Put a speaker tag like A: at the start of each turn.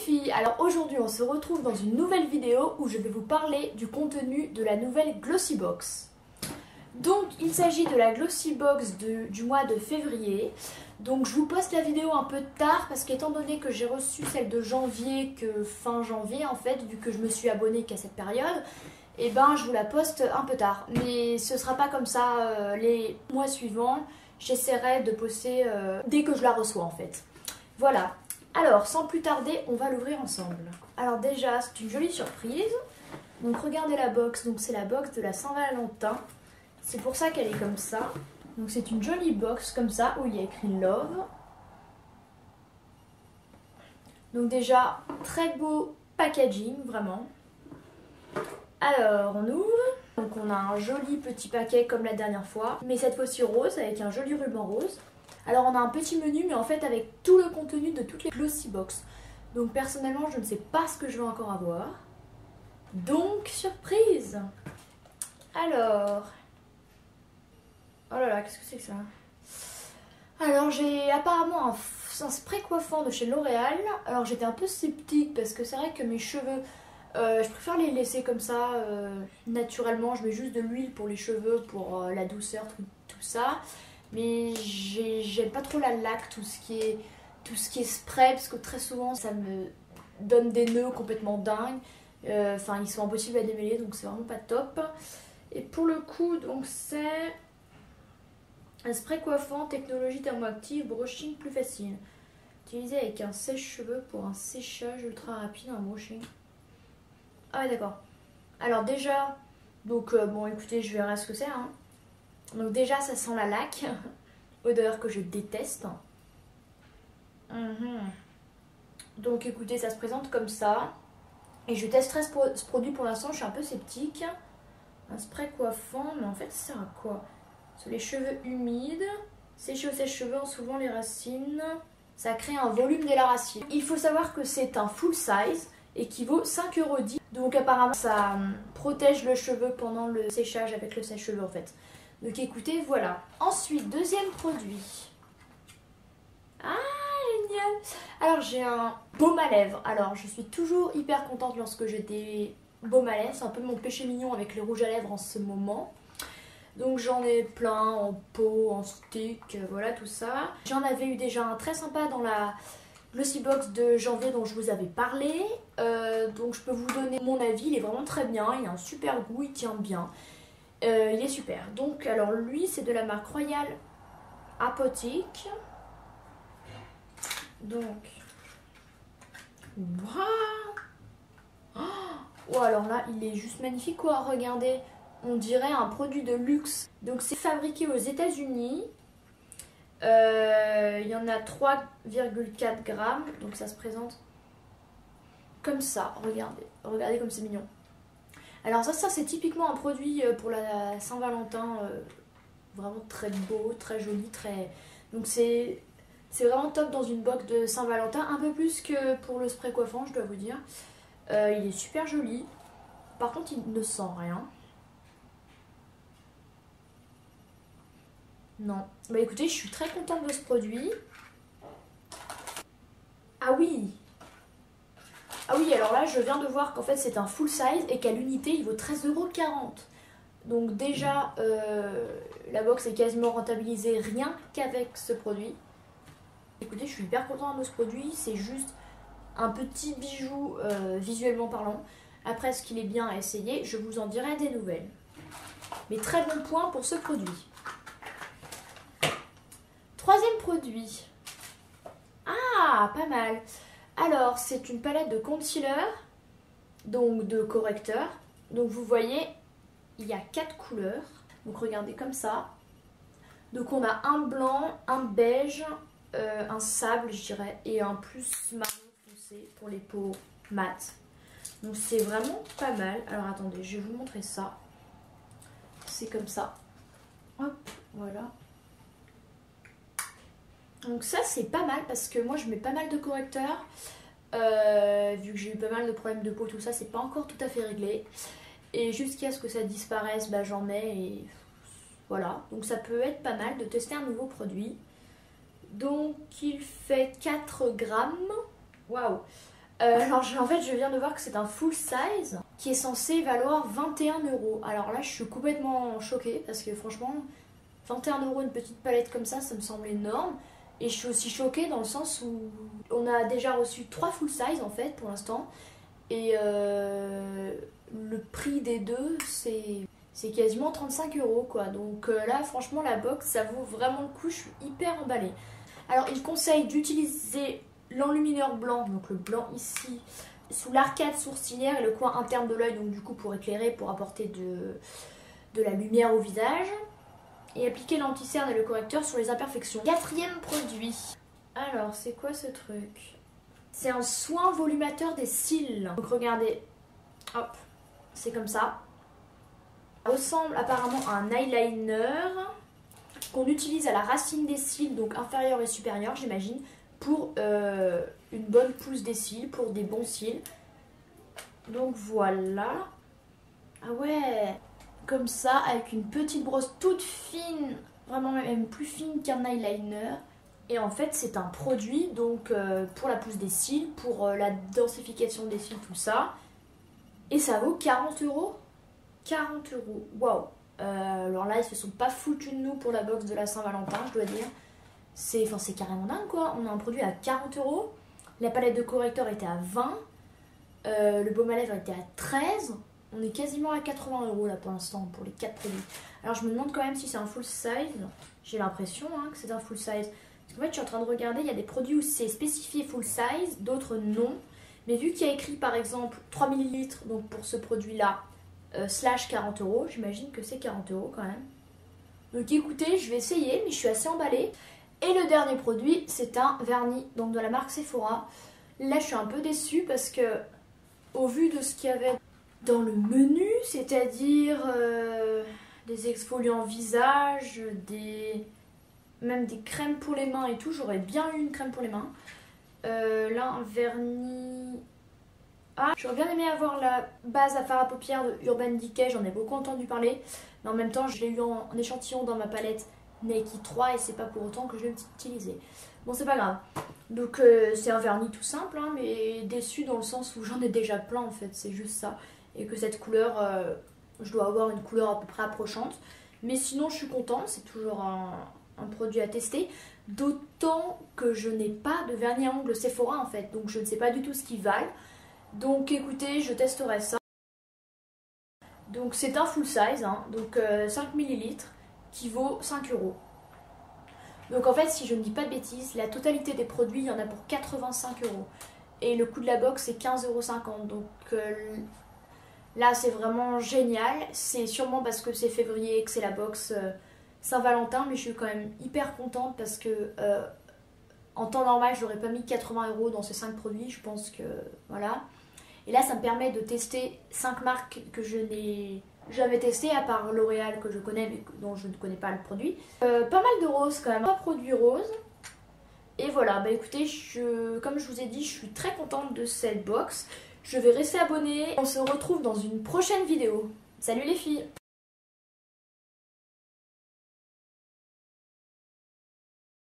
A: filles, alors aujourd'hui on se retrouve dans une nouvelle vidéo où je vais vous parler du contenu de la nouvelle Glossy Box. Donc il s'agit de la Glossy Box du mois de février. Donc je vous poste la vidéo un peu tard parce qu'étant donné que j'ai reçu celle de janvier que fin janvier en fait, vu que je me suis abonnée qu'à cette période, et ben je vous la poste un peu tard. Mais ce sera pas comme ça les mois suivants, j'essaierai de poster dès que je la reçois en fait. Voilà. Alors, sans plus tarder, on va l'ouvrir ensemble. Alors déjà, c'est une jolie surprise. Donc regardez la box, donc c'est la box de la Saint-Valentin. C'est pour ça qu'elle est comme ça. Donc c'est une jolie box comme ça, où il y a écrit Love. Donc déjà, très beau packaging, vraiment. Alors, on ouvre. Donc on a un joli petit paquet comme la dernière fois, mais cette fois-ci rose, avec un joli ruban rose. Alors on a un petit menu, mais en fait avec tout le contenu de toutes les Glossy Box. Donc personnellement, je ne sais pas ce que je vais encore avoir. Donc, surprise! Alors... Oh là là, qu'est-ce que c'est que ça? Alors j'ai apparemment un spray coiffant de chez L'Oréal. Alors j'étais un peu sceptique parce que c'est vrai que mes cheveux... je préfère les laisser comme ça, naturellement. Je mets juste de l'huile pour les cheveux, pour la douceur, tout ça. Mais j'aime pas trop la laque, tout ce qui est spray, parce que très souvent ça me donne des nœuds complètement dingues. Enfin, ils sont impossibles à démêler, donc c'est vraiment pas top. Et pour le coup, donc c'est un spray coiffant, technologie thermoactive, brushing plus facile. Utilisé avec un sèche-cheveux pour un séchage ultra rapide, un brushing. Ah ouais, d'accord. Alors déjà, donc bon écoutez, je verrai ce que c'est, hein. Donc déjà ça sent la laque, odeur que je déteste. Donc écoutez, ça se présente comme ça. Et je testerai ce produit pour l'instant, je suis un peu sceptique. Un spray coiffant, mais en fait ça sert à quoi? Sur les cheveux humides, sécher au sèche-cheveux en soulevant les racines. Ça crée un volume de la racine. Il faut savoir que c'est un full size et qui vaut 5,10 €. Donc apparemment ça protège le cheveu pendant le séchage avec le sèche-cheveux en fait. Donc écoutez, voilà. Ensuite, deuxième produit. Ah, génial! Alors j'ai un baume à lèvres. Alors je suis toujours hyper contente lorsque j'ai des baumes à lèvres. C'est un peu mon péché mignon avec les rouges à lèvres en ce moment. Donc j'en ai plein en pot, en stick, voilà tout ça. J'en avais eu déjà un très sympa dans la Glossy Box de janvier dont je vous avais parlé. Donc je peux vous donner mon avis, il est vraiment très bien, il a un super goût, il tient bien. Il est super. Donc alors lui c'est de la marque Royal Apotheke. Donc waouh! Oh, alors là il est juste magnifique quoi, regardez, on dirait un produit de luxe. Donc c'est fabriqué aux États-Unis. Il y en a 3,4 grammes, donc ça se présente comme ça. Regardez comme c'est mignon. Alors ça c'est typiquement un produit pour la Saint-Valentin, vraiment très beau, très joli, très... Donc c'est vraiment top dans une box de Saint-Valentin, un peu plus que pour le spray coiffant, je dois vous dire. Il est super joli, par contre il ne sent rien. Non. Bah écoutez, je suis très contente de ce produit. Ah oui! Ah oui, alors là, je viens de voir qu'en fait, c'est un full size et qu'à l'unité, il vaut 13,40 €. Donc déjà, la box est quasiment rentabilisée rien qu'avec ce produit. Écoutez, je suis hyper contente de ce produit. C'est juste un petit bijou visuellement parlant. Après, ce qu'il est bien à essayer, je vous en dirai des nouvelles. Mais très bon point pour ce produit. Troisième produit. Ah, pas mal. Alors, c'est une palette de concealer, donc de correcteur. Donc vous voyez, il y a 4 couleurs. Donc regardez comme ça. Donc on a un blanc, un beige, un sable je dirais, et un plus marron foncé pour les peaux mates. Donc c'est vraiment pas mal. Alors attendez, je vais vous montrer ça. C'est comme ça. Hop, voilà. Donc ça c'est pas mal parce que moi je mets pas mal de correcteurs. Vu que j'ai eu pas mal de problèmes de peau, tout ça, c'est pas encore tout à fait réglé. Et jusqu'à ce que ça disparaisse, bah, j'en mets et voilà. Donc ça peut être pas mal de tester un nouveau produit. Donc il fait 4 grammes. Waouh! Alors en fait je viens de voir que c'est un full size qui est censé valoir 21 €. Alors là je suis complètement choquée parce que franchement 21 € une petite palette comme ça me semble énorme. Et je suis aussi choquée dans le sens où on a déjà reçu 3 full size en fait pour l'instant. Et le prix des deux c'est quasiment 35 € quoi. Donc là franchement la box ça vaut vraiment le coup, je suis hyper emballée. Alors il conseille d'utiliser l'enlumineur blanc, donc le blanc ici, sous l'arcade sourcilière et le coin interne de l'œil, donc du coup pour éclairer, pour apporter de la lumière au visage. Et appliquer l'anti-cerne et le correcteur sur les imperfections. 4e produit. Alors, c'est quoi ce truc? C'est un soin volumateur des cils. Donc regardez, hop, c'est comme ça. Ça ressemble apparemment à un eyeliner qu'on utilise à la racine des cils, donc inférieure et supérieure, j'imagine, pour une bonne pousse des cils, pour des bons cils. Donc voilà. Ah ouais, comme ça, avec une petite brosse toute fine, vraiment même plus fine qu'un eyeliner. Et en fait c'est un produit donc pour la pousse des cils, pour la densification des cils, tout ça. Et ça vaut 40 €. 40 €, waouh. Alors là ils se sont pas foutus de nous pour la box de la Saint-Valentin, je dois dire. C'est carrément dingue quoi, on a un produit à 40 €. La palette de correcteur était à 20. Le baume à lèvres était à 13. On est quasiment à 80 € là pour l'instant pour les 4 produits. Alors je me demande quand même si c'est un full size. J'ai l'impression que c'est un full size. Parce qu'en fait je suis en train de regarder, il y a des produits où c'est spécifié full size, d'autres non. Mais vu qu'il y a écrit par exemple 3 ml, donc pour ce produit là, slash 40 €, j'imagine que c'est 40 € quand même. Donc écoutez, je vais essayer, mais je suis assez emballée. Et le dernier produit, c'est un vernis, donc de la marque Sephora. Là je suis un peu déçue parce que au vu de ce qu'il y avait dans le menu, c'est-à-dire des exfoliants visage, même des crèmes pour les mains et tout, j'aurais bien eu une crème pour les mains. Là un vernis... Ah, j'aurais bien aimé avoir la base à fard à paupières de Urban Decay, j'en ai beaucoup entendu parler. Mais en même temps, je l'ai eu en échantillon dans ma palette Nike 3 et c'est pas pour autant que je vais l'utiliser. Bon, c'est pas grave. Donc c'est un vernis tout simple, mais déçu dans le sens où j'en ai déjà plein en fait, c'est juste ça. Et que cette couleur, je dois avoir une couleur à peu près approchante. Mais sinon je suis contente, c'est toujours un produit à tester. D'autant que je n'ai pas de vernis à ongles Sephora en fait, donc je ne sais pas du tout ce qu'ils valent. Donc écoutez, je testerai ça. Donc c'est un full size, donc 5 ml qui vaut 5 €. Donc en fait, si je ne dis pas de bêtises, la totalité des produits, il y en a pour 85 €. Et le coût de la box, c'est 15,50 €. Donc là, c'est vraiment génial. C'est sûrement parce que c'est février et que c'est la box Saint-Valentin. Mais je suis quand même hyper contente parce que en temps normal, j'aurais pas mis 80 € dans ces 5 produits. Je pense que voilà. Et là, ça me permet de tester 5 marques que je n'ai jamais testées, à part L'Oréal que je connais mais dont je ne connais pas le produit. Pas mal de roses quand même, 3 produits roses. Et voilà, bah écoutez, comme je vous ai dit, je suis très contente de cette box. Je vais rester abonnée. On se retrouve dans une prochaine vidéo. Salut les filles!